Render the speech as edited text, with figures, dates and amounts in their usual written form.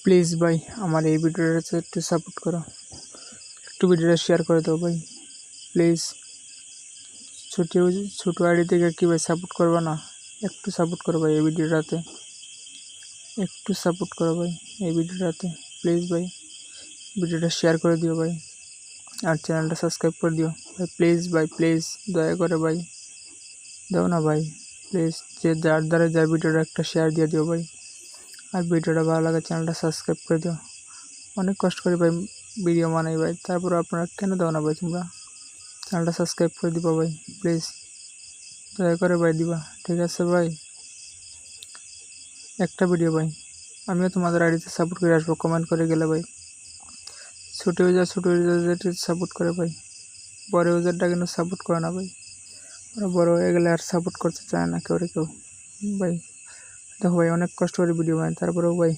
Please ভাই আমার এই ভিডিওটা একটু সাপোর্ট করো, একটু ভিডিওটা শেয়ার করে দাও ভাই প্লিজ। ছোটো ছোটো আইডি থেকে কি ভাই সাপোর্ট করবে না? একটু সাপোর্ট করো ভাই এই ভিডিওটাতে, একটু সাপোর্ট করো ভাই এই ভিডিওটাতে প্লিজ ভাই। ভিডিওটা শেয়ার করে দিও ভাই, আর চ্যানেলটা সাবস্ক্রাইব করে দিও ভাই ভাই প্লিজ দয়া করে ভাই দাও না ভাই প্লিজ। যে যার দ্বারা যায় ভিডিওটা একটা শেয়ার দিয়ে দিও ভাই, আর ভিডিওটা ভালো লাগে চ্যানেলটা সাবস্ক্রাইব করে দিও। অনেক কষ্ট করে ভাই ভিডিও বানাই ভাই, তারপর আপনারা কেন দাও না ভাই? তোমরা চ্যানেলটা সাবস্ক্রাইব করে দিবা ভাই প্লিজ, দয়া করে ভাই দিবা, ঠিক আছে ভাই? একটা ভিডিও ভাই, আমিও তোমাদের আইডিতে সাপোর্ট করে আসবো কমেন্ট করে গেলে ভাই। ছোটো ইউজার সাপোর্ট করে ভাই, বড় ইউজারটা কিন্তু সাপোর্ট করে না ভাই। ওরা বড় হয়ে গেলে আর সাপোর্ট করতে চায় না কেউ ভাই। দেখো ভাই অনেক কষ্ট করে ভিডিও বানাই, তারপরেও ভাই